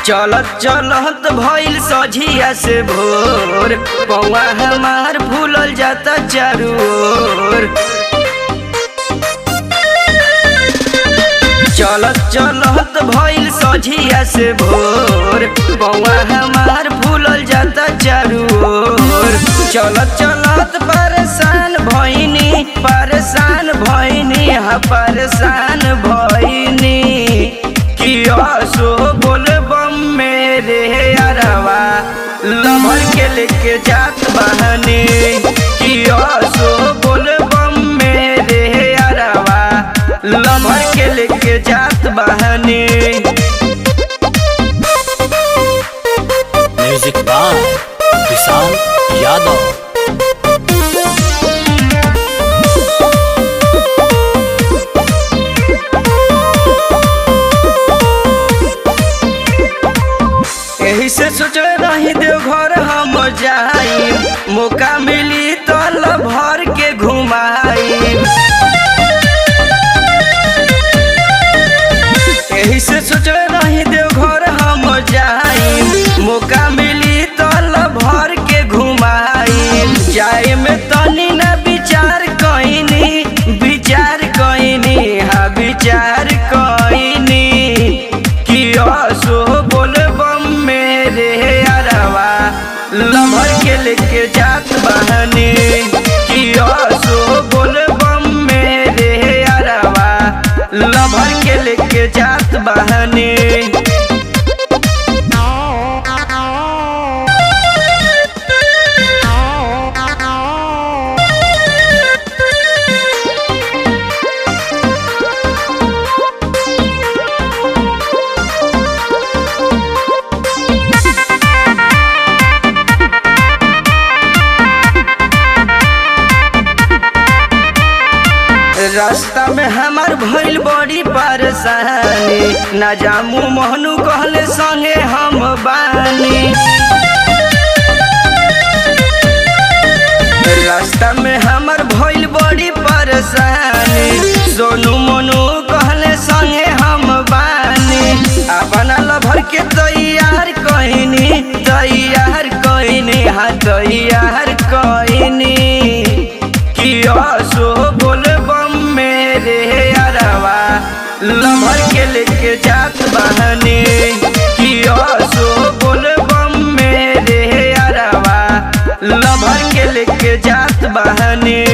चलत चलत भइल सझिया से भोर, पौआ हमार फूलल जाता चारू ओर। चलत चलत भइल सझिया से भोर, पौआ हमार फूलल जाता चारू ओर। चलत चलत परेशान भइनी, परेशान भइनी, हाँ परेशान भइनी। कियासो बोल बम मेरे अरवा, लभर के लेके जात बहनी। कियासो बोल बम मेरे अरवा, लभर के लेके जात बहनी। म्यूजिक बाय विशाल यादव। यही से सोच रही देवघर हम जाई, मौका मिली तो लभर के घुमाई। यही से सोच रही देवघर हम जाई, मौका मिली तो लभर के घुमाई। जाए में तनी न विचार कइनी, विचार कइनी, हाँ विचार कइनी। कियासो बोल बम मेरे अरवा, लभर के लेके जात बहनी। कियासो बोल बम मेरे अरवा, लभर के लेके जात बहनी। रास्ता में हमार भइल बड़ी परेशानी, ना जामू मोहनू कहले संगे हम बानी। रास्ता में हमार भइल बड़ी परेशानी, सोनू मोनू कहले संगे हम बानी। अपना लभर के तैयार कइनी, तैयार कइनी, हाँ तैयार कइनी। कियासो बोल बम मेरे अरवा, लभर के लेके जात बहनी। कियासो बोल बम मेरे अरवा, लभर के लेके जात बहनी।